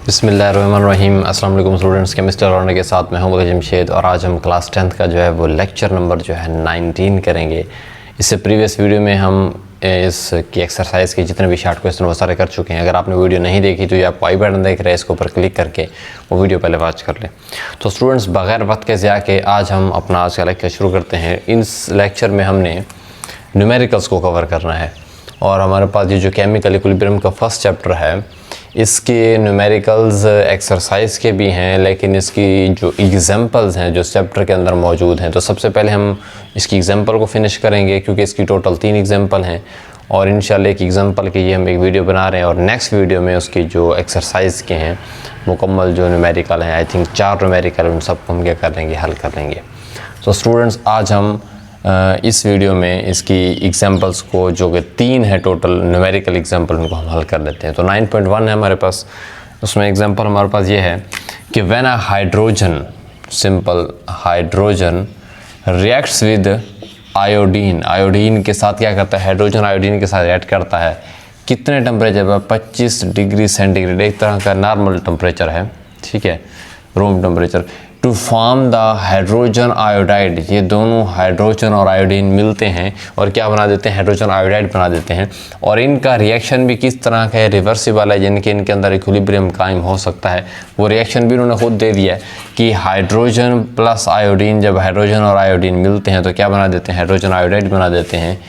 बिस्मिल्लाहिर्रहमानिर्रहीम। अस्सलाम वालेकुम स्टूडेंट्स, केमिस्ट्री लर्नर के साथ मैं हूं जमशेद और आज हम क्लास 10th का जो है वो लेक्चर नंबर जो है 19 करेंगे। इससे प्रीवियस वीडियो में हम इसकी एक्सरसाइज के जितने भी शार्ट क्वेश्चन वो सारे कर चुके हैं। अगर आपने वीडियो नहीं देखी तो ये आपको आई बटन देख रहे हैं, इसके ऊपर क्लिक करके वो वीडियो पहले वॉच कर लें। तो स्टूडेंट्स, बग़ैर वक्त के ज़िया के आज हम अपना आज का लेक्चर शुरू करते हैं। इस लेक्चर में हमने न्यूमेरिकल्स को कवर करना है और हमारे पास ये जो केमिकल इक्विलिब्रियम का फर्स्ट चैप्टर है इसके न्यूमेरिकल्स एक्सरसाइज के भी हैं, लेकिन इसकी जो एग्जांपल्स हैं जो इस चैप्टर के अंदर मौजूद हैं, तो सबसे पहले हम इसकी एग्जांपल को फिनिश करेंगे क्योंकि इसकी टोटल 3 एग्जांपल हैं और इंशाल्लाह एक एग्जांपल के लिए हम एक वीडियो बना रहे हैं और नेक्स्ट वीडियो में उसकी जो एक्सरसाइज के हैं मुकम्मल जो न्यूमेरिकल हैं, आई थिंक 4 न्यूमेरिकल, उन सबको हम क्या कर लेंगे, हल कर लेंगे। तो स्टूडेंट्स, आज हम इस वीडियो में इसकी एग्जांपल्स को जो कि 3 है टोटल न्यूमेरिकल एग्जांपल, उनको हम हल कर लेते हैं। तो 9.1 है हमारे पास, उसमें एग्जांपल हमारे पास ये है कि when a hydrogen, simple hydrogen reacts with iodine, iodine के साथ क्या करता है, हाइड्रोजन आयोडीन के साथ रिएक्ट करता है, कितने टेम्परेचर पर, 25 डिग्री सेंटीग्रेड, एक तरह का नॉर्मल टेम्परेचर है, ठीक है, room temperature, to form the hydrogen iodide. ये दोनों हाइड्रोजन और आयोडीन मिलते हैं और क्या बना देते हैं, हाइड्रोजन आयोडाइड बना देते हैं। और इनका रिएक्शन भी किस तरह का है, रिवर्सिबल है, यानी कि इनके अंदर इक्विलिब्रियम कायम हो सकता है। वो रिएक्शन भी उन्होंने खुद दे दिया है कि हाइड्रोजन प्लस आयोडीन, जब हाइड्रोजन और आयोडीन मिलते हैं तो क्या बना देते हैं, हाइड्रोजन आयोडाइड बना देते हैं।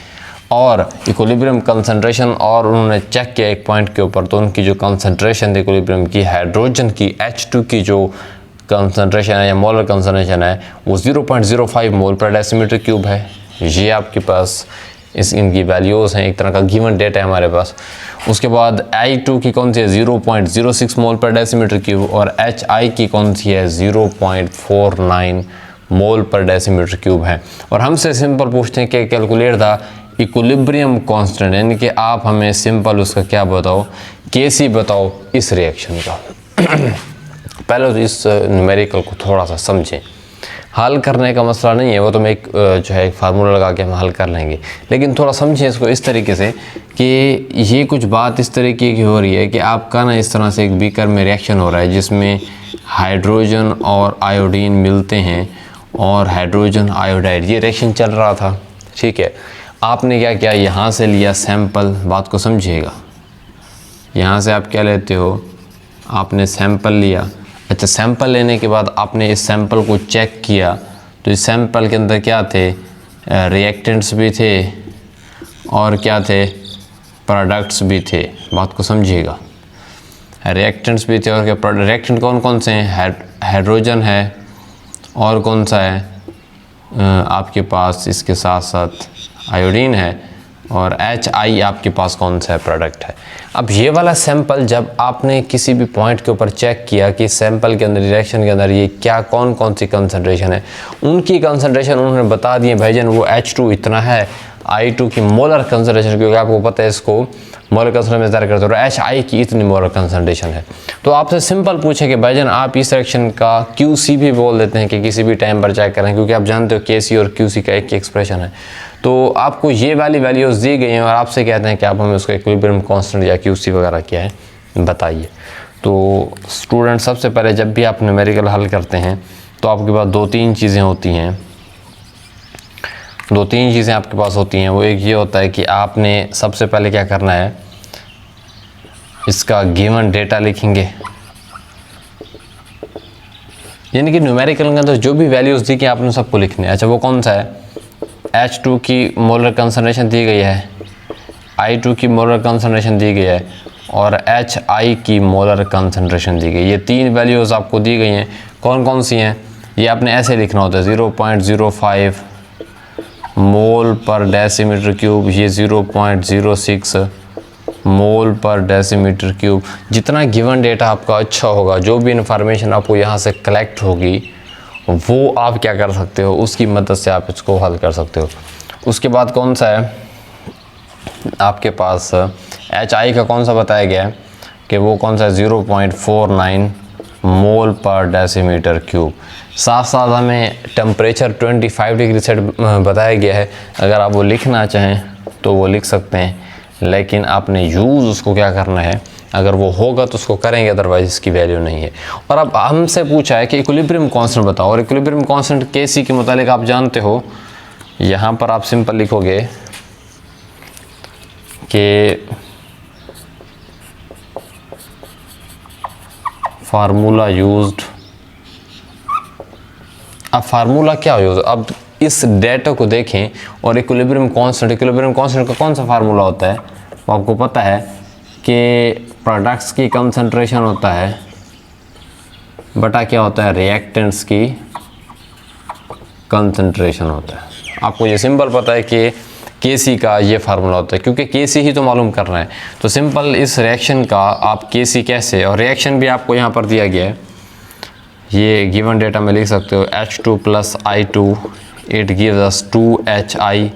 और इक्विलिब्रियम कंसंट्रेशन, और उन्होंने चेक किया एक पॉइंट के ऊपर, तो उनकी जो कंसंट्रेशन थी इक्विलिब्रियम की, हाइड्रोजन की H2 की जो कंसंट्रेशन है या मोलर कंसंट्रेशन है वो 0.05 मोल पर डेसीमीटर क्यूब है। ये आपके पास इनकी वैल्यूज़ हैं, एक तरह का गिवन डेटा है हमारे पास। उसके बाद I2 की कौन सी है, 0.06 मोल पर डेसीमीटर क्यूब, और HI की कौन सी है, 0.49 मोल पर डेसीमीटर क्यूब है। और हमसे सिंपल पूछते हैं कि कैलकुलेट द इक्विलिब्रियम कांस्टेंट, यानी कि आप हमें सिंपल उसका क्या बताओ, Kc बताओ इस रिएक्शन का। पहले तो इस न्यूमेरिकल को थोड़ा सा समझें। हल करने का मसला नहीं है, वो तो मैं एक जो है एक फार्मूला लगा के हम हल कर लेंगे, लेकिन थोड़ा समझें इसको इस तरीके से कि ये कुछ बात इस तरीके की हो रही है कि आपका ना इस तरह से एक बीकर में रिएक्शन हो रहा है जिसमें हाइड्रोजन और आयोडीन मिलते हैं और हाइड्रोजन आयोडाइड, ये रिएक्शन चल रहा था, ठीक है। आपने क्या किया, यहाँ से लिया सैंपल, बात को समझिएगा, यहाँ से आप क्या लेते हो, आपने सैंपल लिया। अच्छा, सैंपल लेने के बाद आपने इस सैंपल को चेक किया तो इस सैंपल के अंदर क्या थे, रिएक्टेंट्स भी थे और क्या थे, प्रोडक्ट्स भी थे। बात को समझिएगा, रिएक्टेंट्स भी थे और क्या, रिएक्टेंट कौन कौन से हैं, हाइड्रोजन है और कौन सा है आपके पास, इसके साथ साथ आयोडीन है, और HI आपके पास कौन सा है, प्रोडक्ट है। अब ये वाला सैंपल जब आपने किसी भी पॉइंट के ऊपर चेक किया कि सैंपल के अंदर, रिएक्शन के अंदर ये क्या कौन कौन सी कंसंट्रेशन है, उनकी कंसंट्रेशन उन्होंने बता दिए, भाईजान वो H2 इतना है, I2 की मोलर कंसंट्रेशन, क्योंकि आपको पता है इसको मोलर कंसंट्रेशन में ज़्यादा करते हो, और HI की इतनी मोलर कंसंट्रेशन है। तो आपसे सिंपल पूछे कि भाईजान आप इस रिएक्शन का QC भी बोल देते हैं कि किसी भी टाइम पर चेक करें, क्योंकि आप जानते हो KC और QC का एक ही एक्सप्रेशन है। तो आपको ये वाली वैल्यूज़ दी गई हैं और आपसे कहते हैं कि आप हमें उसका इक्विलिब्रियम कांस्टेंट या QC वगैरह क्या है बताइए। तो स्टूडेंट, सबसे पहले जब भी आप न्यूमेरिकल हल करते हैं तो आपके पास 2-3 चीज़ें होती हैं, 2-3 चीज़ें आपके पास होती हैं। वो एक ये होता है कि आपने सबसे पहले क्या करना है, इसका गिवन डेटा लिखेंगे, यानी कि न्यूमेरिकल के अंदर जो भी वैल्यूज़ दी कि आपने सबको लिखने। अच्छा, वो कौन सा है, H2 की मोलर कंसंट्रेशन दी गई है, I2 की मोलर कंसंट्रेशन दी गई है और HI की मोलर कंसंट्रेशन दी गई। ये 3 वैल्यूज़ आपको दी गई हैं। कौन कौन सी हैं, ये आपने ऐसे लिखना होता है, 0.05 मोल पर डेसीमीटर क्यूब, ये 0.06 मोल पर डेसीमीटर क्यूब। जितना गिवन डेटा आपका अच्छा होगा, जो भी इंफॉर्मेशन आपको यहाँ से कलेक्ट होगी, वो आप क्या कर सकते हो, उसकी मदद से आप इसको हल कर सकते हो। उसके बाद कौन सा है आपके पास, HI का कौन सा बताया गया है कि वो कौन सा, 0.49 मोल पर डेसीमीटर क्यूब। साथ साथ हमें टेम्परेचर 25 डिग्री सेट बताया गया है। अगर आप वो लिखना चाहें तो वो लिख सकते हैं, लेकिन आपने यूज़ उसको क्या करना है, अगर वो होगा तो उसको करेंगे, अदरवाइज इसकी वैल्यू नहीं है। और अब हमसे पूछा है कि इक्विलिब्रियम कांस्टेंट बताओ, और इक्विलिब्रियम कांस्टेंट Kc के मुतालिक आप जानते हो, यहाँ पर आप सिंपल लिखोगे कि फार्मूला यूज्ड। अब फार्मूला क्या यूज, अब इस डेटा को देखें और इक्विलिब्रियम कांस्टेंट का कौन सा फार्मूला होता है, वो आपको पता है कि प्रोडक्ट्स की कंसंट्रेशन होता है बटा क्या होता है, रिएक्टेंट्स की कंसंट्रेशन होता है। आपको ये सिंपल पता है कि Kc का ये फार्मूला होता है, क्योंकि Kc ही तो मालूम करना है। तो सिंपल इस रिएक्शन का आप Kc कैसे, और रिएक्शन भी आपको यहाँ पर दिया गया है, ये गिवन डेटा में लिख सकते हो H2 + I2 it gives us 2HI,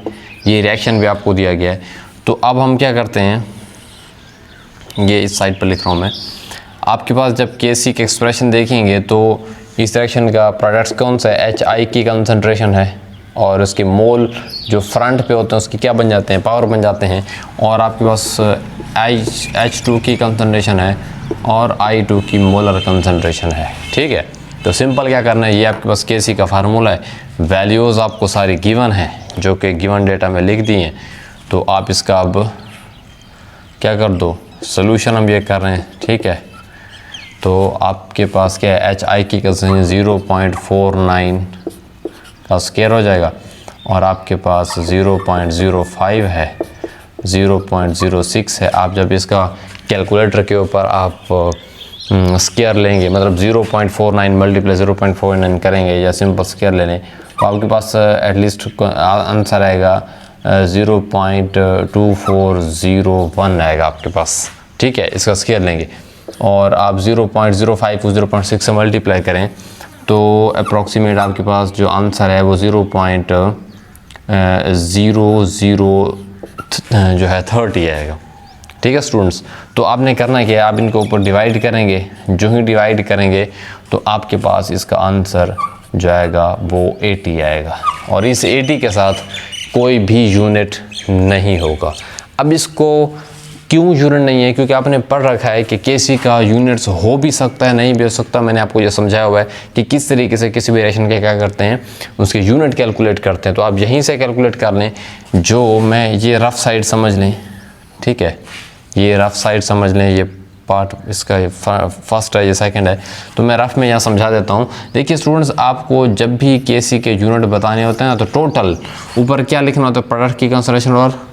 ये रिएक्शन भी आपको दिया गया है। तो अब हम क्या करते हैं, ये इस साइड पर लिख रहा हूँ मैं, आपके पास जब Kc की एक्सप्रेशन देखेंगे तो इस रिएक्शन का प्रोडक्ट्स कौन सा है, HI की कंसंट्रेशन है, और उसके मोल जो फ्रंट पे होते हैं उसके क्या बन जाते हैं, पावर बन जाते हैं, और आपके पास H2 की कंसंट्रेशन है और I2 की मोलर कंसंट्रेशन है। ठीक है, तो सिंपल क्या करना है, ये आपके पास Kc का फार्मूला है, वैल्यूज़ आपको सारी गिवन है जो कि गिवन डेटा में लिख दी हैं। तो आप इसका अब क्या कर दो, सोल्यूशन हम ये कर रहे हैं। ठीक है, तो आपके पास क्या है, HI की कंसंट्रेशन 0.49 का स्क्वायर हो जाएगा, और आपके पास 0.05 है, 0.06 है। आप जब इसका कैलकुलेटर के ऊपर आप स्क्वायर लेंगे, मतलब 0.49 मल्टीप्लाई 0.49 करेंगे या सिंपल स्क्वायर ले लें, तो आपके पास एटलीस्ट आंसर आएगा 0.2401 आएगा आपके पास। ठीक है, इसका स्क्वायर लेंगे और आप 0.05 को 0.6 से मल्टीप्लाई करें तो अप्रॉक्सीमेट आपके पास जो आंसर है वो 0.00 जो है 30 आएगा। ठीक है स्टूडेंट्स, तो आपने करना क्या है, आप इनको ऊपर डिवाइड करेंगे, जो ही डिवाइड करेंगे तो आपके पास इसका आंसर जो आएगा वो 80 आएगा, और इस 80 के साथ कोई भी यूनिट नहीं होगा। अब इसको क्यों यूनिट नहीं है, क्योंकि आपने पढ़ रखा है कि Kc का यूनिट्स हो भी सकता है, नहीं भी हो सकता। मैंने आपको ये समझाया हुआ है कि किस तरीके से किसी भी रिएक्शन के क्या करते हैं, उसके यूनिट कैलकुलेट करते हैं। तो आप यहीं से कैलकुलेट कर लें, जो मैं ये रफ़ साइड समझ लें। ठीक है, ये रफ़ साइड समझ लें, ये पार्ट इसका फर्स्ट है, ये सेकंड है, तो मैं रफ़ में यहाँ समझा देता हूँ। देखिए स्टूडेंट्स, आपको जब भी Kc के यूनिट बताने होते हैं ना, तो टोटल ऊपर क्या लिखना होता है, प्रोडक्ट की कंसंट्रेशन और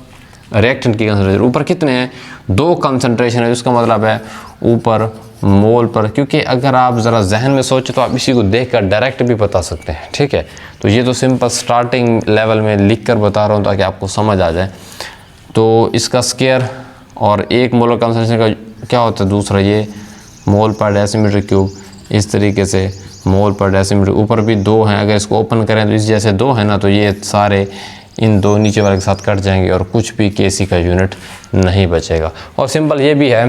रिएक्टेंट की कंसंट्रेशन। ऊपर कितने हैं, 2 कंसंट्रेशन है, जिसका मतलब है ऊपर मोल पर, क्योंकि अगर आप ज़रा जहन में सोचें तो आप इसी को देखकर डायरेक्ट भी बता सकते हैं। ठीक है, तो ये तो सिंपल स्टार्टिंग लेवल में लिख कर बता रहा हूँ ताकि आपको समझ आ जाए। तो इसका स्क्वायर और 1 मोलर कंसंट्रेशन का क्या होता है, दूसरा ये मोल पर डेसीमीटर क्यूब, इस तरीके से मोल पर डेसीमीटर। ऊपर भी 2 हैं, अगर इसको ओपन करें तो इस जैसे 2 है ना, तो ये सारे इन 2 नीचे वाले के साथ कट जाएंगे और कुछ भी Kc का यूनिट नहीं बचेगा। और सिंपल ये भी है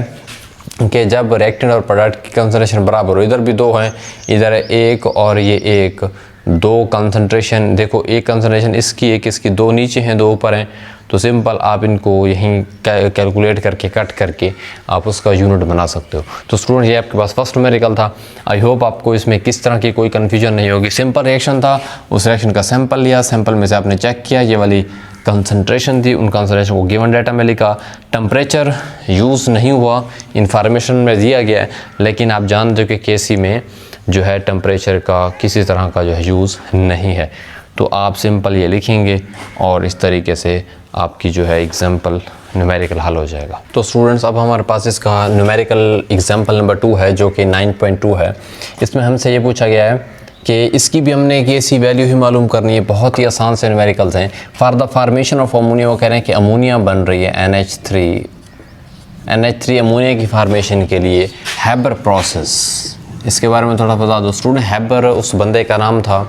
कि जब रिएक्टेंट और प्रोडक्ट की कंसंट्रेशन बराबर हो, इधर भी 2 हैं, इधर 1 और ये 1, 2 कंसंट्रेशन, देखो एक कंसंट्रेशन इसकी, एक इसकी, 2 नीचे हैं 2 ऊपर हैं, तो सिंपल आप इनको यहीं कैलकुलेट करके कट करके आप उसका यूनिट बना सकते हो। तो स्टूडेंट ये आपके पास फर्स्ट न्यूमेरिकल था। आई होप आपको इसमें किस तरह की कोई कन्फ्यूजन नहीं होगी। सिंपल रिएक्शन था, उस रिएक्शन का सैंपल लिया, सैंपल में से आपने चेक किया, ये वाली कंसंट्रेशन थी, उन कंसंट्रेशन को गिवन डाटा में लिखा। टेम्परेचर यूज़ नहीं हुआ, इन्फॉर्मेशन में दिया गया है, लेकिन आप जानते हो कि Kc में जो है टेम्परेचर का किसी तरह का जो है यूज़ नहीं है। तो आप सिंपल ये लिखेंगे और इस तरीके से आपकी जो है एग्जाम्पल न्यूमेरिकल हल हो जाएगा। तो स्टूडेंट्स, अब हमारे पास इसका न्यूमेरिकल एग्जाम्पल नंबर 2 है, जो कि 9.2 है। इसमें हमसे ये पूछा गया है कि इसकी भी हमने Kc वैल्यू ही मालूम करनी है। बहुत ही आसान से न्यूमेरिकल्स हैं। For the formation of ammonia, वो कह रहे हैं कि अमोनिया बन रही है NH3 अमोनिया की फार्मेशन के लिए हैबर प्रोसेस, इसके बारे में थोड़ा बता दो स्टूडेंट। हैबर उस बंदे का नाम था।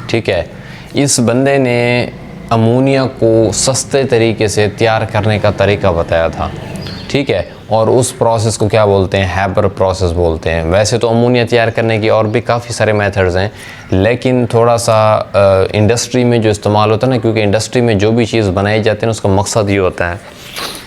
ठीक है, इस बंदे ने अमोनिया को सस्ते तरीके से तैयार करने का तरीका बताया था। ठीक है, और उस प्रोसेस को क्या बोलते हैं, हैबर प्रोसेस बोलते हैं। वैसे तो अमोनिया तैयार करने की और भी काफ़ी सारे मेथड्स हैं, लेकिन थोड़ा सा इंडस्ट्री में जो इस्तेमाल होता है ना, क्योंकि इंडस्ट्री में जो भी चीज़ बनाई जाती है ना, उसका मकसद ये होता है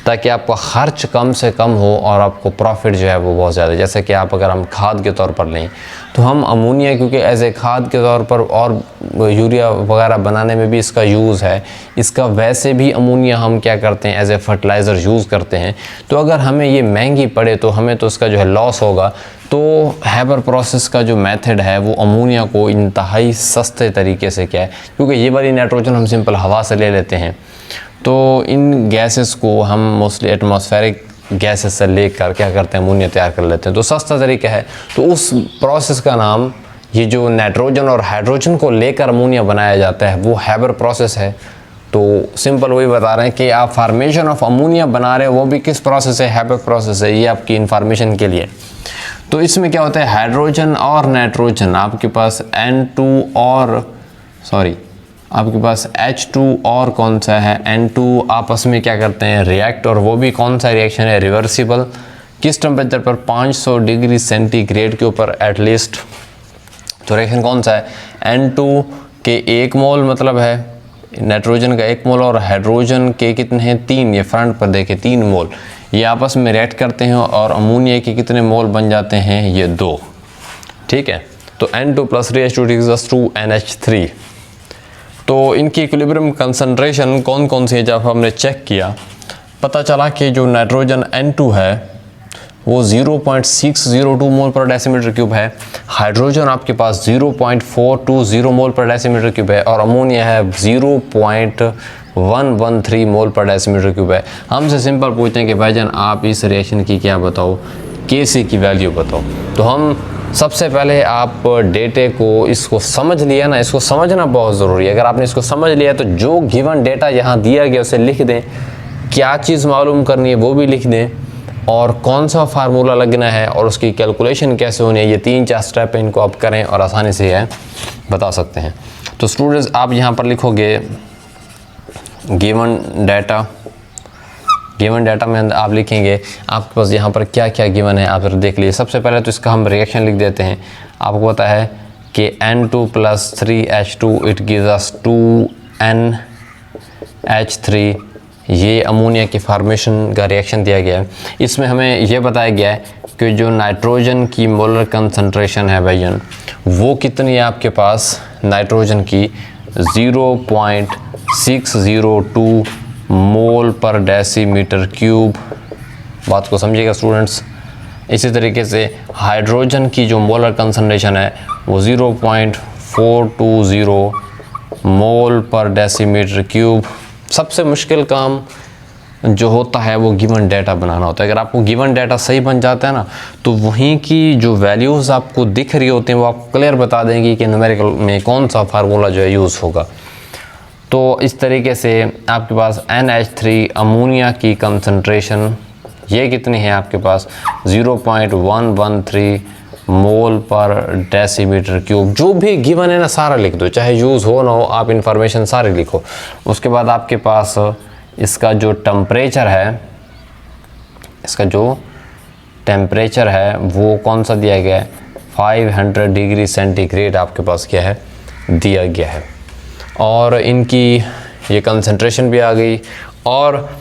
ताकि आपका खर्च कम से कम हो और आपको प्रॉफिट जो है वो बहुत ज़्यादा। जैसे कि आप अगर हम खाद के तौर पर लें तो हम अमोनिया क्योंकि एज ए खाद के तौर पर और यूरिया वगैरह बनाने में भी इसका यूज़ है, इसका वैसे भी अमोनिया हम क्या करते हैं एज ए फर्टिलाइज़र यूज़ करते हैं। तो अगर हमें ये महंगी पड़े तो हमें तो इसका जो है लॉस होगा। तो हैबर प्रोसेस का जो मेथड है वो अमोनिया को इंतहाई सस्ते तरीके से क्या है, क्योंकि ये वाली नाइट्रोजन हम सिंपल हवा से ले लेते हैं, तो इन गैसेस को हम मोस्टली एटमॉस्फेरिक गैसेस से लेकर क्या करते हैं अमोनिया तैयार कर लेते हैं। तो सस्ता तरीका है। तो उस प्रोसेस का नाम, ये जो नाइट्रोजन और हाइड्रोजन को लेकर अमोनिया बनाया जाता है वो हैबर प्रोसेस है। तो सिंपल वही बता रहे हैं कि आप फार्मेशन ऑफ अमोनिया बना रहे हो वो भी किस प्रोसेस है, हैबर प्रोसेस है। ये आपकी इन्फॉर्मेशन के लिए। तो इसमें क्या होता है, हाइड्रोजन और नाइट्रोजन, आपके पास आपके पास H2 और कौन सा है N2 आपस में क्या करते हैं रिएक्ट, और वो भी कौन सा रिएक्शन है, रिवर्सिबल। किस टेम्परेचर पर, 500 डिग्री सेंटीग्रेड के ऊपर एटलीस्ट। तो रिएक्शन कौन सा है, N2 के 1 मोल मतलब है नाइट्रोजन का 1 मोल, और हाइड्रोजन के कितने हैं 3, ये फ्रंट पर देखें 3 मोल। ये आपस में रिएक्ट करते हैं और अमोनिया के कितने मोल बन जाते हैं, ये 2। ठीक है, तो N2 + 3H2 NH3। तो इनकी इक्विलिब्रियम कंसंट्रेशन कौन कौन सी है, जब हमने चेक किया पता चला कि जो नाइट्रोजन N2 है वो 0.602 मोल पर डेसीमीटर क्यूब है, हाइड्रोजन आपके पास 0.420 मोल पर डेसीमीटर क्यूब है, और अमोनिया है 0.113 मोल पर डेसीमीटर क्यूब है। हमसे सिंपल पूछते हैं कि भाईजान आप इस रिएक्शन की क्या बताओ, Kc की वैल्यू बताओ। तो हम सबसे पहले आप डेटे को इसको समझ लिया ना, इसको समझना बहुत ज़रूरी है। अगर आपने इसको समझ लिया तो जो गिवन डेटा यहाँ दिया गया उसे लिख दें, क्या चीज़ मालूम करनी है वो भी लिख दें, और कौन सा फार्मूला लगना है और उसकी कैलकुलेशन कैसे होनी है, ये 3-4 स्टेप है, इनको आप करें और आसानी से है बता सकते हैं। तो स्टूडेंट्स आप यहाँ पर लिखोगे गिवन डाटा में आप लिखेंगे आपके पास यहाँ पर क्या क्या गिवन है, आप देख लीजिए। सबसे पहले तो इसका हम रिएक्शन लिख देते हैं। आपको पता है कि N2 + 3H2 it gives us 2NH3, ये अमोनिया की फार्मेशन का रिएक्शन दिया गया है। इसमें हमें यह बताया गया है कि जो नाइट्रोजन की मोलर कंसंट्रेशन है भाईजान वो कितनी है, आपके पास नाइट्रोजन की 0.602 मोल पर डेसीमीटर क्यूब। बात को समझिएगा स्टूडेंट्स। इसी तरीके से हाइड्रोजन की जो मोलर कंसंट्रेशन है वो 0.420 मोल पर डेसीमीटर क्यूब। सबसे मुश्किल काम जो होता है वो गिवन डाटा बनाना होता है। अगर आपको गिवन डाटा सही बन जाता है ना तो वहीं की जो वैल्यूज़ आपको दिख रही होती हैं वो आपको क्लियर बता देंगी कि न्यूमेरिकल में कौन सा फार्मूला जो है यूज़ होगा। तो इस तरीके से आपके पास NH3 अमोनिया की कंसंट्रेशन ये कितनी है, आपके पास 0.113 मोल पर डेसीमीटर क्यूब। जो भी गिवन है ना सारा लिख दो, चाहे यूज़ हो ना हो, आप इंफॉर्मेशन सारी लिखो। उसके बाद आपके पास इसका जो टेम्परेचर है, वो कौन सा दिया गया है, 500 डिग्री सेंटीग्रेड आपके पास क्या है दिया गया है। और इनकी ये कंसंट्रेशन भी आ गई। और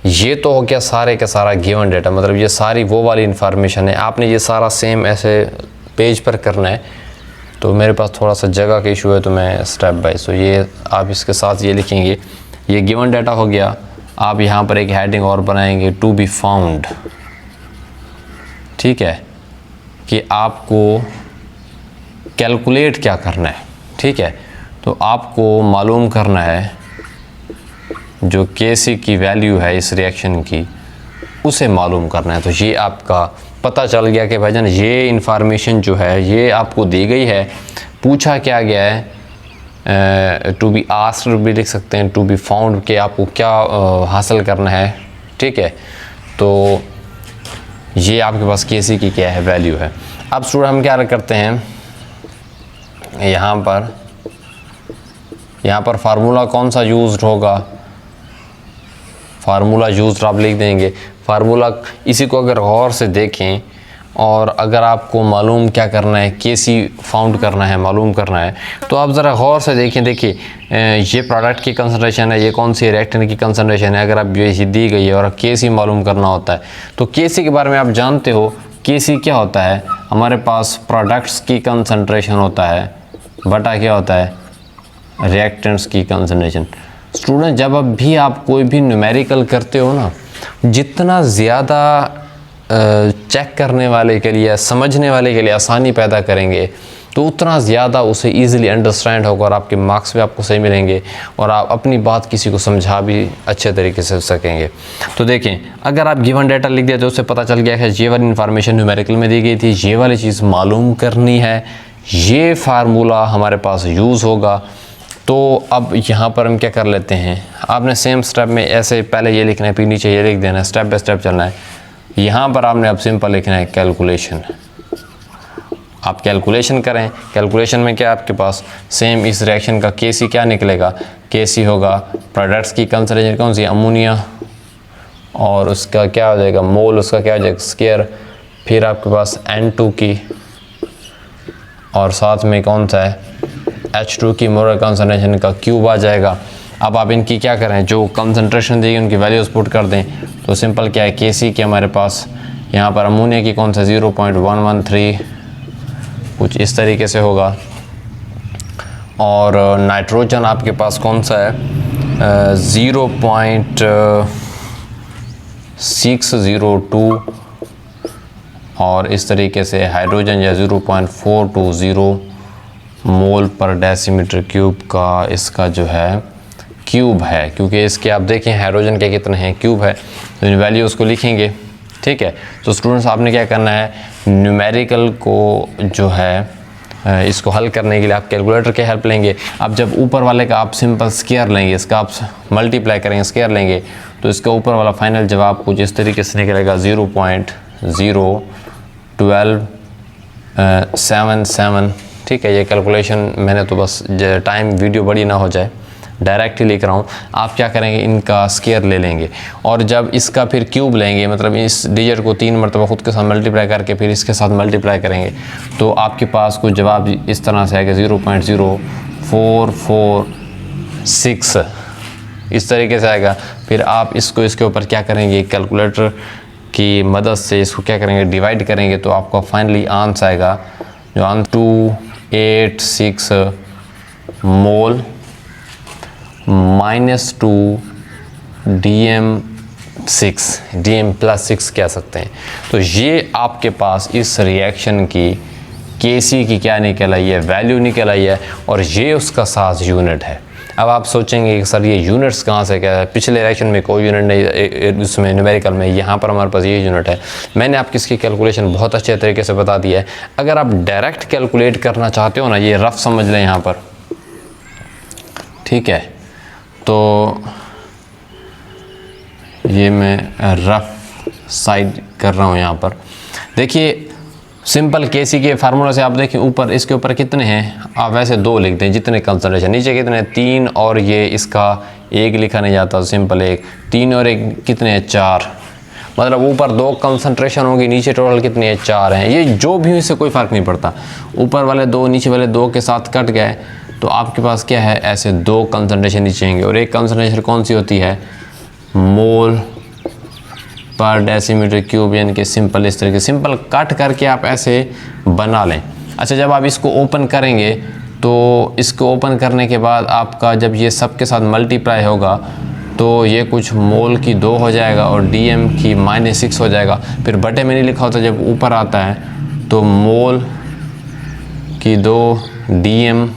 ये तो हो गया सारे का सारा गिवन डेटा, मतलब ये सारी वो वाली इन्फॉर्मेशन है। आपने ये सारा सेम ऐसे पेज पर करना है। तो मेरे पास थोड़ा सा जगह का इशू है तो मैं स्टेप बाय, सो ये आप इसके साथ ये लिखेंगे, ये गिवन डेटा हो गया। आप यहाँ पर एक हेडिंग और बनाएंगे, टू बी फाउंड। ठीक है, कि आपको कैलकुलेट क्या करना है। ठीक है, तो आपको मालूम करना है जो Kc की वैल्यू है इस रिएक्शन की, उसे मालूम करना है। तो ये आपका पता चल गया कि भाईजान ये इन्फॉर्मेशन जो है ये आपको दी गई है। पूछा क्या गया है, टू बी आस्क्ड भी लिख सकते हैं, टू बी फाउंड के आपको क्या हासिल करना है। ठीक है, तो ये आपके पास Kc की क्या है वैल्यू है। अब स्टूडेंट हम क्या करते हैं, यहाँ पर फार्मूला कौन सा यूज़ होगा, फार्मूला यूज़ आप लिख देंगे। फार्मूला इसी को अगर गौर से देखें और अगर आपको मालूम क्या करना है, केसी फाउंड करना है, मालूम करना है, तो आप ज़रा गौर से देखें। देखिए ये प्रोडक्ट की कंसंट्रेशन है, ये कौन सी रिएक्टेंट की कंसंट्रेशन है। अगर आप ये दी गई है और केसी मालूम करना होता है तो केसी के बारे में आप जानते हो। केसी क्या होता है, हमारे पास प्रोडक्ट्स की कंसंट्रेशन होता है बटा क्या होता है, रिएक्टेंट्स की कंसंट्रेशन। स्टूडेंट जब अब भी आप कोई भी न्यूमेरिकल करते हो ना, जितना ज़्यादा चेक करने वाले के लिए, समझने वाले के लिए आसानी पैदा करेंगे तो उतना ज़्यादा उसे ईज़िली अंडरस्टैंड होगा और आपके मार्क्स भी आपको सही मिलेंगे और आप अपनी बात किसी को समझा भी अच्छे तरीके से सकेंगे। तो देखें, अगर आप गिवन डाटा लिख दिया तो उससे पता चल गया है ये वाली इन्फॉर्मेशन न्यूमेरिकल में दी गई थी, ये वाली चीज़ मालूम करनी है, ये फार्मूला हमारे पास यूज़ होगा। तो अब यहाँ पर हम क्या कर लेते हैं, आपने सेम स्टेप में ऐसे पहले ये लिखना है, फिर नीचे ये लिख देना है, स्टेप बाय स्टेप चलना है। यहाँ पर आपने अब सिंपल लिखना है कैलकुलेशन। आप कैलकुलेशन करें, कैलकुलेशन में क्या आपके पास सेम इस रिएक्शन का केसी क्या निकलेगा, केसी होगा प्रोडक्ट्स की कंसंट्रेशन कौन सी, अमोनिया, और उसका क्या हो जाएगा मोल, उसका क्या हो जाएगा स्क्वायर, फिर आपके पास N2 की और साथ में कौन सा है H2 की मोलर कंसंट्रेशन का क्यूब आ जाएगा। अब आप इनकी क्या करें, जो कंसंट्रेशन देगी उनकी वैल्यूज पुट कर दें। तो सिंपल क्या है, केसी के हमारे पास यहाँ पर अमोनिया की कौन सा 0.113 कुछ इस तरीके से होगा, और नाइट्रोजन आपके पास कौन सा है 0.602, और इस तरीके से हाइड्रोजन या 0.420 मोल पर डेसीमीटर क्यूब का इसका जो है क्यूब है, क्योंकि इसके आप देखें हाइड्रोजन के कितने हैं, क्यूब है, तो इन वैल्यूज़ को लिखेंगे। ठीक है, तो स्टूडेंट्स आपने क्या करना है, न्यूमेरिकल को जो है इसको हल करने के लिए आप कैलकुलेटर की हेल्प लेंगे। अब जब ऊपर वाले का आप सिंपल स्क्वायर लेंगे, इसका आप मल्टीप्लाई करेंगे, स्क्वायर लेंगे, तो इसका ऊपर वाला फाइनल जवाब कुछ इस तरीके से निकलेगा 0.01277। ठीक है, ये कैलकुलेशन मैंने तो बस टाइम वीडियो बड़ी ना हो जाए डायरेक्ट ही लिख रहा हूँ। आप क्या करेंगे, इनका स्क्वायर ले लेंगे और जब इसका फिर क्यूब लेंगे, मतलब इस डिजिट को 3 मरतबा खुद के साथ मल्टीप्लाई करके फिर इसके साथ मल्टीप्लाई करेंगे, तो आपके पास कुछ जवाब इस तरह से आएगा 0.0446 इस तरीके से आएगा। फिर आप इसको इसके ऊपर क्या करेंगे, कैलकुलेटर की मदद से इसको क्या करेंगे, डिवाइड करेंगे, तो आपका फाइनली आंसर आएगा जो 286 मोल -2 DM+6 कह सकते हैं। तो ये आपके पास इस रिएक्शन की केसी की क्या निकल आई है, वैल्यू निकल आई है, और ये उसका साथ यूनिट है। अब आप सोचेंगे कि सर ये यूनिट्स कहाँ से, क्या है, पिछले रिएक्शन में कोई यूनिट नहीं, उसमें न्यूमेरिकल में यहाँ पर हमारे पास ये यूनिट है। मैंने आपकी इसकी कैलकुलेशन बहुत अच्छे तरीके से बता दिया है। अगर आप डायरेक्ट कैलकुलेट करना चाहते हो ना, ये रफ समझ लें यहाँ पर, ठीक है, तो ये मैं रफ साइड कर रहा हूँ यहाँ पर। देखिए सिंपल केसी के फार्मूला से आप देखें, ऊपर इसके ऊपर कितने हैं, आप वैसे 2 लिख दें जितने कंसंट्रेशन, नीचे कितने हैं 3, और ये इसका 1 लिखा नहीं जाता, सिंपल 1, 3 और 1 कितने हैं 4, मतलब ऊपर 2 कंसंट्रेशन होगी, नीचे टोटल कितने हैं 4 हैं। ये जो भी इससे कोई फ़र्क नहीं पड़ता, ऊपर वाले 2 नीचे वाले 2 के साथ कट गए तो आपके पास क्या है, ऐसे 2 कंसंट्रेशन नीचे आएंगे, और एक कंसंट्रेशन कौन सी होती है, मोल पर डेसीमीटर क्यूब, यानी कि सिंपल इस तरीके सिंपल कट करके आप ऐसे बना लें। अच्छा, जब आप इसको ओपन करेंगे तो इसको ओपन करने के बाद आपका जब ये सब के साथ मल्टीप्लाई होगा तो ये कुछ मोल की 2 हो जाएगा और DM की -6 हो जाएगा। फिर बटे में नहीं लिखा होता, जब ऊपर आता है तो मोल की 2 DM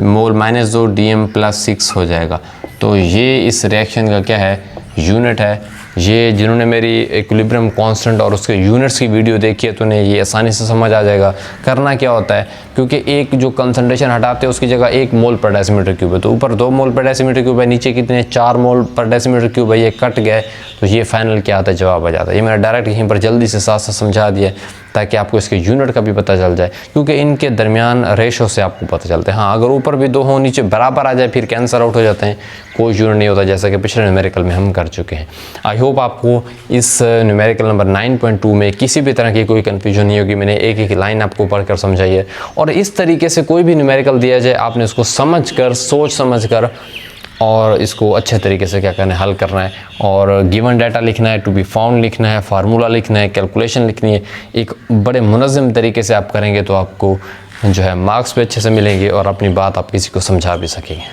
मोल -2 DM+6 हो जाएगा। तो ये इस रिएक्शन का क्या है, यूनिट है। ये जिन्होंने मेरी इक्विलिब्रियम कांस्टेंट और उसके यूनिट्स की वीडियो देखी है तो उन्हें ये आसानी से समझ आ जाएगा। करना क्या होता है, क्योंकि एक जो कंसंट्रेशन हटाते हैं उसकी जगह 1 मोल पर डेसीमीटर क्यूब है, तो ऊपर 2 मोल पर डेसीमीटर क्यूब है, नीचे कितने 4 मोल पर डेसीमीटर क्यूब है, ये कट गए तो ये फाइनल क्या आता है, जवाब आ जाता है। ये मैंने डायरेक्ट यहीं पर जल्दी से साथ साथ समझा दिया है। ताकि आपको इसके यूनिट का भी पता चल जाए, क्योंकि इनके दरमियान रेशो से आपको पता चलता है। हाँ, अगर ऊपर भी 2 हो नीचे बराबर आ जाए फिर कैंसर आउट हो जाते हैं, कोई यूनिट नहीं होता, जैसा कि पिछले न्यूमेरिकल में हम कर चुके हैं। आई होप आपको इस न्यूमेरिकल नंबर 9.2 में किसी भी तरह की कोई कन्फ्यूजन नहीं होगी। मैंने एक एक लाइन आपको पढ़कर समझाई है, और इस तरीके से कोई भी न्यूमेरिकल दिया जाए आपने उसको समझ कर, सोच समझ कर और इसको अच्छे तरीके से क्या करना है, हल करना है। और गिवन डाटा लिखना है, टू बी फाउंड लिखना है, फार्मूला लिखना है, कैलकुलेशन लिखनी है। एक बड़े मुनज़्ज़म तरीके से आप करेंगे तो आपको जो है मार्क्स भी अच्छे से मिलेंगे और अपनी बात आप किसी को समझा भी सकेंगे।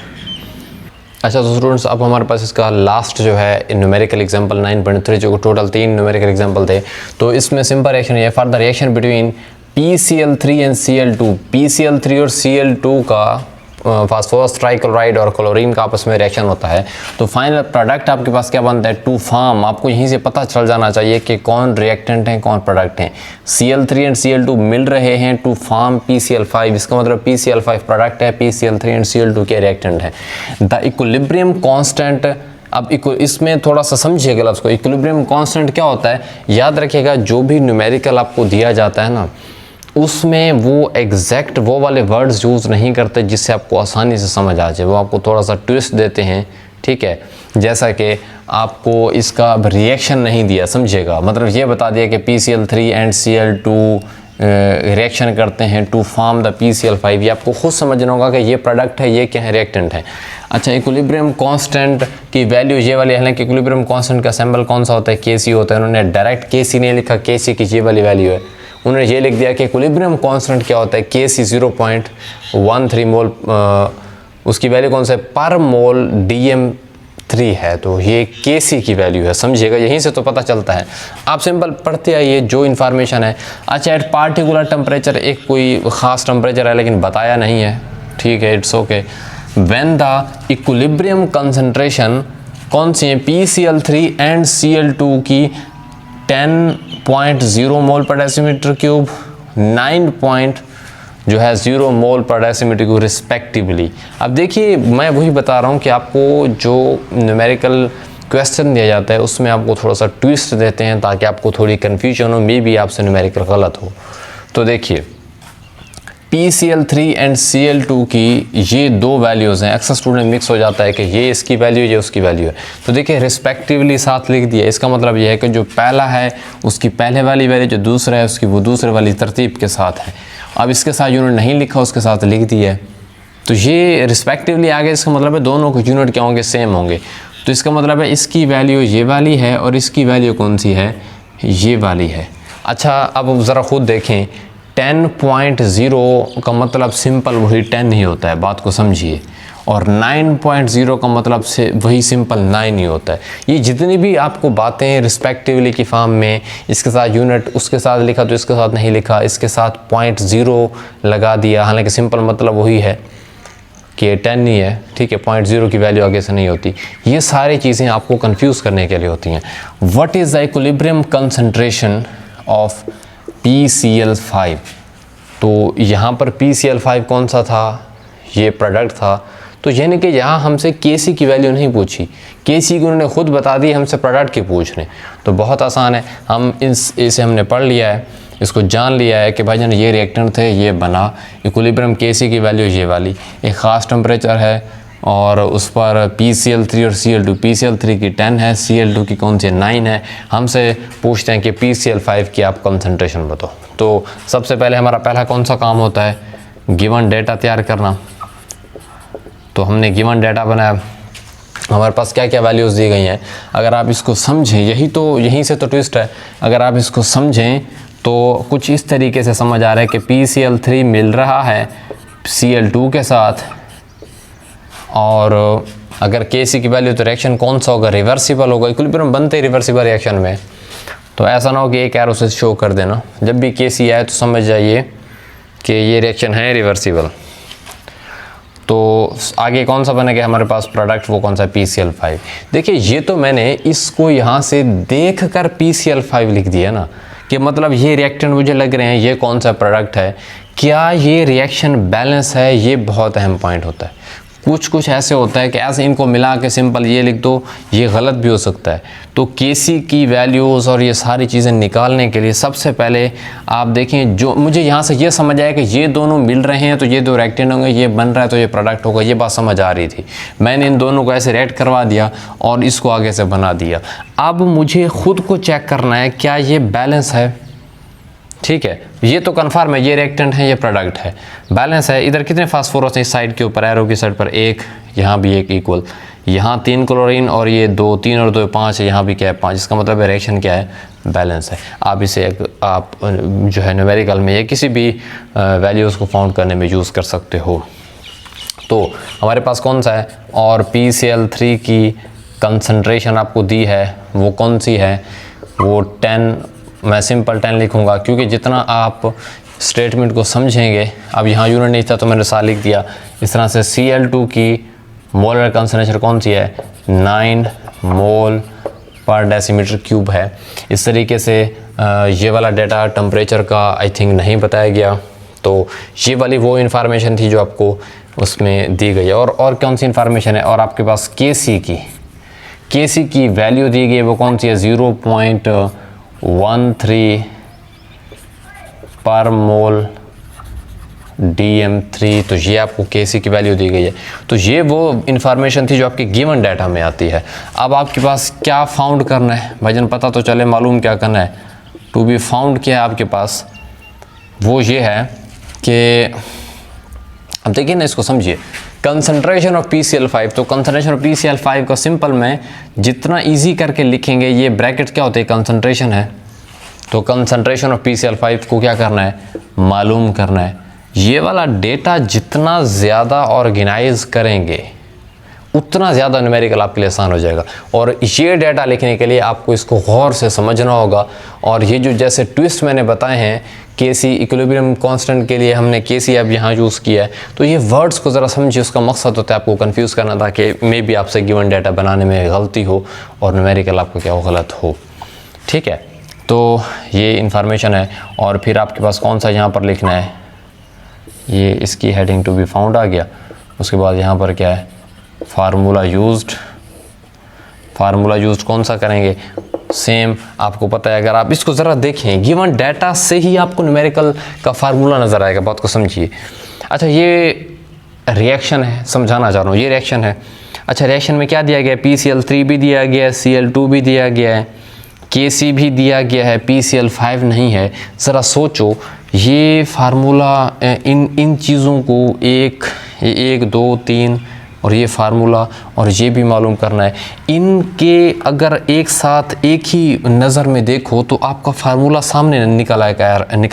अच्छा तो स्टूडेंट्स, अब हमारे पास इसका लास्ट जो है न्यूमेरिकल एग्जांपल 9.3, जो टोटल 3 न्यूमेरिकल एग्जांपल थे। तो इसमें सिंपल रिएक्शन है for the reaction between PCl3 and Cl2। PCl3 और Cl2 का फास्फोरस ट्राइक्लोराइड और क्लोरीन का आपस में रिएक्शन होता है, तो फाइनल प्रोडक्ट आपके पास क्या बनता है, टू फार्म। आपको यहीं से पता चल जाना चाहिए कि कौन रिएक्टेंट हैं, कौन प्रोडक्ट हैं। Cl3 एंड Cl2 मिल रहे हैं टू फार्म PCl5, इसका मतलब PCl5 प्रोडक्ट है, PCl3 एंड Cl2 के रिएक्टेंट हैं। द इक्विलिब्रियम कांस्टेंट, अब इसमें थोड़ा सा समझिएगा लफ्ज़ को। इक्विलिब्रियम कांस्टेंट क्या होता है, याद रखिएगा, जो भी न्यूमेरिकल आपको दिया जाता है ना, उसमें वो एग्जैक्ट वो वाले वर्ड्स यूज़ नहीं करते जिससे आपको आसानी से समझ आ जाए, वो आपको थोड़ा सा ट्विस्ट देते हैं, ठीक है। जैसा कि आपको इसका रिएक्शन नहीं दिया, समझिएगा, मतलब ये बता दिया कि PCl3 एंड Cl2 रिएक्शन करते हैं टू फॉर्म द PCl5, ये आपको खुद समझना होगा कि ये प्रोडक्ट है, ये क्या है, रिएक्टेंट है। अच्छा, इक्विलिब्रियम कांस्टेंट की वैल्यू ये वाली है, हालांकि इक्विलिब्रियम कांस्टेंट का सिंबल कौन सा होता है, Kc होता है। उन्होंने डायरेक्ट Kc नहीं लिखा, Kc की ये वाली वैल्यू है, उन्होंने ये लिख दिया कि इक्विलिब्रियम कांस्टेंट क्या होता है, Kc 0.13 मोल, उसकी वैल्यू कौन सा है, पर मोल Dm3 है, तो ये Kc की वैल्यू है, समझिएगा, यहीं से तो पता चलता है। आप सिंपल पढ़ते आइए जो इन्फॉर्मेशन है। अच्छा, एट पार्टिकुलर टेम्परेचर, एक कोई ख़ास टेम्परेचर है लेकिन बताया नहीं है, ठीक है, it's okay. When the equilibrium concentration कौन सी है, PCl3 एंड Cl2 की 10.0 मोल पर डेसीमीटर क्यूब, 9.0 मोल पर डेसीमीटर क्यूब रिस्पेक्टिवली। अब देखिए, मैं वही बता रहा हूँ कि आपको जो न्यूमेरिकल क्वेश्चन दिया जाता है उसमें आपको थोड़ा सा ट्विस्ट देते हैं ताकि आपको थोड़ी कन्फ्यूजन हो, मे बी आपसे न्यूमेरिकल गलत हो। तो देखिए, PCl3 एंड Cl2 की ये 2 वैल्यूज़ हैं। अक्सर स्टूडेंट मिक्स हो जाता है कि ये इसकी वैल्यू, ये उसकी वैल्यू है। तो देखिए, रिस्पेक्टिवली साथ लिख दिया, इसका मतलब ये है कि जो पहला है उसकी पहले वाली वैल्यू, जो दूसरा है उसकी वो दूसरे वाली तरतीब के साथ है। अब इसके साथ यूनिट नहीं लिखा, उसके साथ लिख दिया है, तो ये रिस्पेक्टिवली आगे, इसका मतलब है दोनों के यूनिट क्या होंगे, सेम होंगे। तो इसका मतलब है इसकी वैल्यू ये वाली है और इसकी वैल्यू कौन सी है, ये वाली है। अच्छा, अब ज़रा खुद देखें, 10.0 का मतलब सिंपल वही 10 ही होता है, बात को समझिए, और 9.0 का मतलब से वही सिंपल 9 ही होता है। ये जितनी भी आपको बातें रिस्पेक्टिवली की फॉर्म में, इसके साथ यूनिट उसके साथ लिखा तो इसके साथ नहीं लिखा, इसके साथ 0.0 लगा दिया, हालांकि सिंपल मतलब वही है कि 10 ही है, ठीक है, 0.0 की वैल्यू आगे से नहीं होती। ये सारी चीज़ें आपको कंफ्यूज करने के लिए होती हैं। What is the equilibrium concentration of PCl5? तो यहाँ पर PCl5 कौन सा था, ये प्रोडक्ट था, तो यानी कि यहाँ हमसे Kc की वैल्यू नहीं पूछी, Kc की उन्होंने खुद बता दी, हमसे प्रोडक्ट की पूछ रहे हैं। तो बहुत आसान है, हम इसे हमने पढ़ लिया है, इसको जान लिया है कि भाईजान ये रिएक्टेंट थे, ये बना, इक्विलिब्रियम Kc की वैल्यू ये वाली, एक ख़ास टेम्परेचर है और उस पर PCl3 और Cl2, PCl3 की 10 है, Cl2 की कौन सी 9 है। हमसे पूछते हैं कि PCl5 की आप कंसंट्रेशन बताओ। तो सबसे पहले हमारा पहला कौन सा काम होता है, गिवन डेटा तैयार करना। तो हमने गिवन डेटा बनाया, हमारे पास क्या क्या वैल्यूज़ दी गई हैं। अगर आप इसको समझें, यहीं से तो ट्विस्ट है, अगर आप इसको समझें तो कुछ इस तरीके से समझ आ रहा है कि PCl3 मिल रहा है Cl2 के साथ, और अगर Kc की वैल्यू, तो रिएक्शन कौन सा होगा, रिवर्सिबल होगा। इक्विलिब्रियम बनते ही रिवर्सिबल रिएक्शन में, तो ऐसा ना हो कि एक एरो से शो कर देना, जब भी Kc आए तो समझ जाइए कि ये रिएक्शन है रिवर्सिबल। तो आगे कौन सा बनेगा हमारे पास प्रोडक्ट, वो कौन सा, PCl5। देखिए, ये तो मैंने इसको यहाँ से देख कर PCl5 लिख दिया ना, कि मतलब ये रिएक्टेंट मुझे लग रहे हैं, ये कौन सा प्रोडक्ट है, क्या ये रिएक्शन बैलेंस है, ये बहुत अहम पॉइंट होता है। कुछ कुछ ऐसे होता है कि ऐसे इनको मिला के सिंपल ये लिख दो, ये गलत भी हो सकता है। तो केसी की वैल्यूज़ और ये सारी चीज़ें निकालने के लिए सबसे पहले आप देखें, जो मुझे यहाँ से ये समझ आया कि ये दोनों मिल रहे हैं तो ये दो रेक्टेंगल होंगे, ये बन रहा है तो ये प्रोडक्ट होगा, ये बात समझ आ रही थी। मैंने इन दोनों को ऐसे रेड करवा दिया और इसको आगे से बना दिया। अब मुझे खुद को चेक करना है क्या ये बैलेंस है, ठीक है। ये तो कन्फर्म है, ये रेक्टेंट है, ये प्रोडक्ट है, बैलेंस है। इधर कितने फास्फोरस हैं इस साइड के ऊपर, एरो की साइड पर एक, यहाँ भी एक इक्वल, यहाँ 3 क्लोरीन और ये 2, 3 और 2 5 है, यहाँ भी क्या है 5। इसका मतलब है रिएक्शन क्या है, बैलेंस है। आप इसे आप जो है न्यूमेरिकल में या किसी भी वैल्यूज़ को फाउंड करने में यूज़ कर सकते हो। तो हमारे पास कौन सा है, और PCl3 की कंसंट्रेशन आपको दी है, वो कौन सी है, वो 10, मैं सिंपल 10 लिखूंगा क्योंकि जितना आप स्टेटमेंट को समझेंगे, अब यहाँ यूनिट नहीं था तो मैंने साल लिख दिया। इस तरह से Cl2 की मोलर कंसंट्रेशन कौन सी है, 9 मोल पर डेसीमीटर क्यूब है। इस तरीके से ये वाला डेटा टेम्परेचर का आई थिंक नहीं बताया गया, तो ये वाली वो इन्फॉर्मेशन थी जो आपको उसमें दी गई है। और कौन सी इन्फॉर्मेशन है, और आपके पास केसी की वैल्यू दी गई है, वो कौन सी है, 0.13 पर मोल DM3। तो ये आपको केसी की वैल्यू दी गई है। तो ये वो इन्फॉर्मेशन थी जो आपके गिवन डाटा में आती है। अब आपके पास क्या फाउंड करना है, भाईजान पता तो चले, मालूम क्या करना है। टू बी फाउंड क्या है आपके पास, वो ये है कि अब देखिए ना, इसको समझिए, कंसंट्रेशन ऑफ PCl5। तो कंसंट्रेशन ऑफ PCl5 का सिंपल में जितना इजी करके लिखेंगे, ये ब्रैकेट क्या होते हैं, कंसंट्रेशन है। तो कंसंट्रेशन ऑफ PCl5 को क्या करना है, मालूम करना है। ये वाला डेटा जितना ज़्यादा ऑर्गेनाइज करेंगे उतना ज़्यादा न्यूमेरिकल आपके लिए आसान हो जाएगा। और ये डेटा लिखने के लिए आपको इसको गौर से समझना होगा। और ये जो जैसे ट्विस्ट मैंने बताए हैं, केसी इक्विलिब्रियम कांस्टेंट के लिए हमने केसी अब यहाँ यूज़ किया है, तो ये वर्ड्स को ज़रा समझिए। उसका मकसद होता है आपको कंफ्यूज करना, ताकि मे बी आपसे गिवन डाटा बनाने में गलती हो और न्यूमेरिकल आपका क्या हो, गलत हो, ठीक है। तो ये इन्फॉर्मेशन है। और फिर आपके पास कौन सा यहाँ पर लिखना है, ये इसकी हेडिंग टू बी फाउंड आ गया। उसके बाद यहाँ पर क्या है, फार्मूला यूज्ड कौन सा करेंगे, सेम आपको पता है। अगर आप इसको ज़रा देखें, गिवन डाटा से ही आपको न्यूमेरिकल का फार्मूला नज़र आएगा, बात को समझिए। अच्छा, ये रिएक्शन है, समझाना चाह रहा हूँ, ये रिएक्शन है। अच्छा, रिएक्शन में क्या दिया गया है, PCl3 भी दिया गया है, Cl2 भी दिया गया है, KC भी दिया गया है, PCl5 नहीं है। ज़रा सोचो, ये फार्मूला इन चीज़ों को 1, 2, 3 और ये फार्मूला और ये भी मालूम करना है। इनके अगर एक साथ एक ही नज़र में देखो तो आपका फार्मूला सामने निकल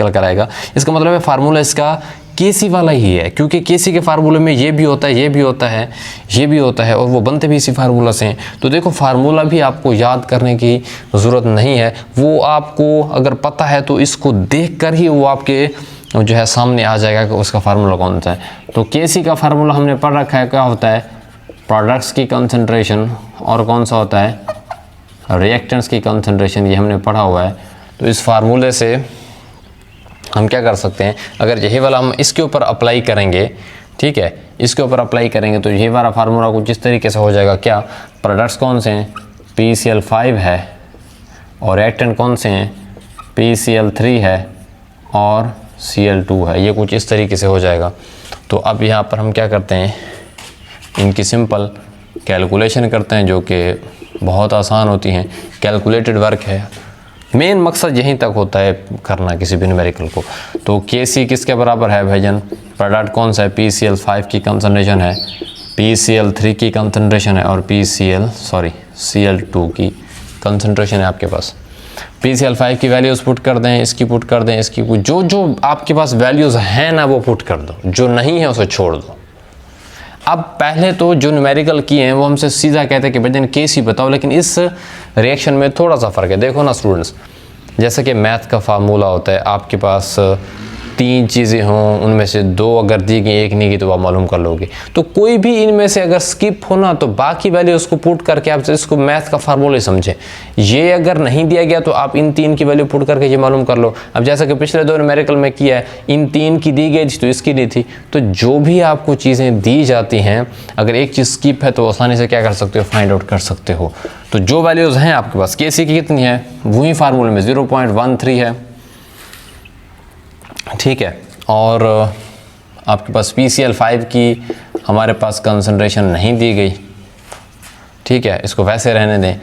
कर आएगा। इसका मतलब है फार्मूला इसका केसी वाला ही है, क्योंकि केसी के फार्मूले में ये भी होता है, ये भी होता है, ये भी होता है, और वो बनते भी इसी फार्मूला से हैं। तो देखो, फार्मूला भी आपको याद करने की ज़रूरत नहीं है, वो आपको अगर पता है तो इसको देख कर ही वो आपके जो है सामने आ जाएगा कि उसका फार्मूला कौन सा है। तो केसी का फार्मूला हमने पढ़ रखा है, क्या होता है, प्रोडक्ट्स की कंसंट्रेशन, और कौन सा होता है, रिएक्टेंट्स की कंसंट्रेशन, ये हमने पढ़ा हुआ है। तो इस फार्मूले से हम क्या कर सकते हैं, अगर यही वाला हम इसके ऊपर अप्लाई करेंगे, ठीक है, इसके ऊपर अप्लाई करेंगे तो यही वाला फार्मूला कुछ इस तरीके से हो जाएगा। क्या, प्रोडक्ट्स कौन से हैं, PCl5 है, और रिएक्टेंट कौन से हैं, PCl3 है और Cl2 है। ये कुछ इस तरीके से हो जाएगा। तो अब यहाँ पर हम क्या करते हैं, इनकी सिंपल कैलकुलेशन करते हैं, जो कि बहुत आसान होती हैं, कैलकुलेटेड वर्क है। मेन मकसद यहीं तक होता है करना किसी भी न्यूमेरिकल को। तो KC किसके बराबर है भाईजान, प्रोडक्ट कौन सा है, PCl5 की कंसंट्रेशन है, PCl3 की कंसंट्रेशन है, और Cl2 की कंसंट्रेशन है आपके पास। PCl5 की वैल्यूज़ पुट कर दें, इसकी पुट कर दें, इसकी पुट, जो आपके पास वैल्यूज़ हैं ना वो पुट कर दो, जो नहीं है उसे छोड़ दो। अब पहले तो जो न्यूमेरिकल किए हैं वो हमसे सीधा कहते हैं कि भाईजान केसी बताओ, लेकिन इस रिएक्शन में थोड़ा सा फ़र्क है। देखो ना स्टूडेंट्स, जैसे कि मैथ का फार्मूला होता है आपके पास 3 चीज़ें हों, उनमें से 2 अगर दी गई, एक नहीं की, तो आप मालूम कर लोगे। तो कोई भी इनमें से अगर स्किप होना तो बाकी वैल्यू उसको पुट करके आप इसको मैथ का फार्मूला समझें। ये अगर नहीं दिया गया तो आप इन 3 की वैल्यू पुट करके ये मालूम कर लो। अब जैसा कि पिछले 2 न्यूमेरिकल में किया है, इन 3 की दी गई थी तो इसकी नहीं थी। तो जो भी आपको चीज़ें दी जाती हैं, अगर एक चीज़ स्किप है तो आसानी से क्या कर सकते हो, फाइंड आउट कर सकते हो। तो जो वैल्यूज़ हैं आपके पास, केसी की कितनी है, वही फार्मूले में 0.13 है, ठीक है। और आपके पास PCl5 की हमारे पास कंसंट्रेशन नहीं दी गई, ठीक है, इसको वैसे रहने दें।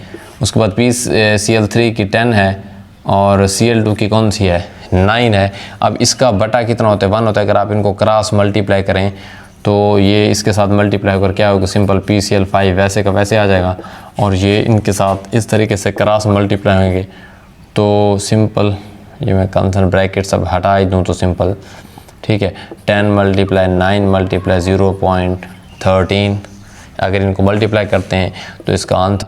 उसके बाद PCl3 की 10 है और Cl2 की कौन सी है, 9 है। अब इसका बटा कितना होता है, 1 होता है। अगर आप इनको क्रॉस मल्टीप्लाई करें तो ये इसके साथ मल्टीप्लाई होकर क्या होगा, सिंपल PCl5 वैसे का वैसे आ जाएगा, और ये इनके साथ इस तरीके से क्रॉस मल्टीप्लाई होंगे तो सिंपल, ये मैं कंसर्न ब्रैकेट सब हटा ही दूँ तो सिंपल, ठीक है, 10 × 9 × 0.13, अगर इनको मल्टीप्लाई करते हैं तो इसका आंसर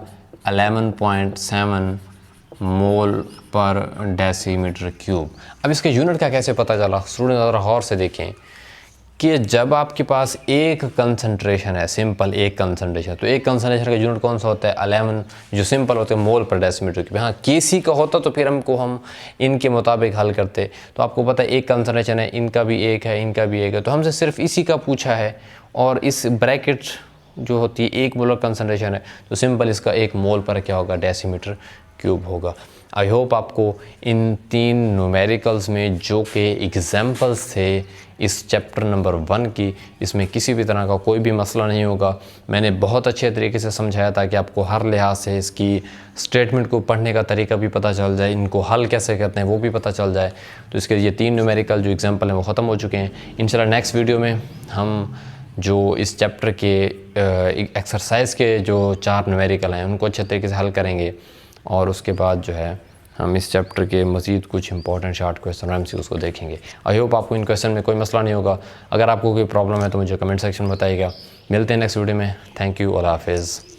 11.7 मोल पर डेसीमीटर क्यूब। अब इसके यूनिट का कैसे पता चला, स्टूडेंट ज़रा गौर से देखें कि जब आपके पास एक कंसंट्रेशन है, सिंपल एक कंसंट्रेशन, तो एक कंसंट्रेशन का यूनिट कौन सा होता है, 11, जो सिंपल होते हैं मोल पर डेसीमीटर क्यूब। हाँ, केसी का होता तो फिर हम इनके मुताबिक हल करते। तो आपको पता है एक कंसंट्रेशन है, इनका भी एक है, इनका भी एक है, तो हमसे सिर्फ इसी का पूछा है। और इस ब्रैकेट जो होती है 1 मोलर कंसंट्रेशन है, तो सिंपल इसका 1 मोल पर क्या होगा, डेसीमीटर क्यूब होगा। आई होप आपको इन 3 न्यूमेरिकल्स में जो कि एग्जाम्पल्स थे इस चैप्टर नंबर 1 की, इसमें किसी भी तरह का कोई भी मसला नहीं होगा। मैंने बहुत अच्छे तरीके से समझाया ताकि आपको हर लिहाज से इसकी स्टेटमेंट को पढ़ने का तरीका भी पता चल जाए, इनको हल कैसे करते हैं वो भी पता चल जाए। तो इसके ये 3 न्यूमेरिकल जो एग्जाम्पल हैं वो ख़त्म हो चुके हैं। इंशाल्लाह नेक्स्ट वीडियो में हम जो इस चैप्टर के एक्सरसाइज के जो 4 न्यूमेरिकल हैं उनको अच्छे तरीके से हल करेंगे, और उसके बाद जो है हम इस चैप्टर के मज़ीद कुछ इंपॉर्टेंट शॉर्ट क्वेश्चन और MCQs को देखेंगे। आई होप आपको इन क्वेश्चन में कोई मसला नहीं होगा। अगर आपको कोई प्रॉब्लम है तो मुझे कमेंट सेक्शन में बताइएगा। मिलते हैं नेक्स्ट वीडियो में। थैंक यू, अल्लाह हाफ़िज़।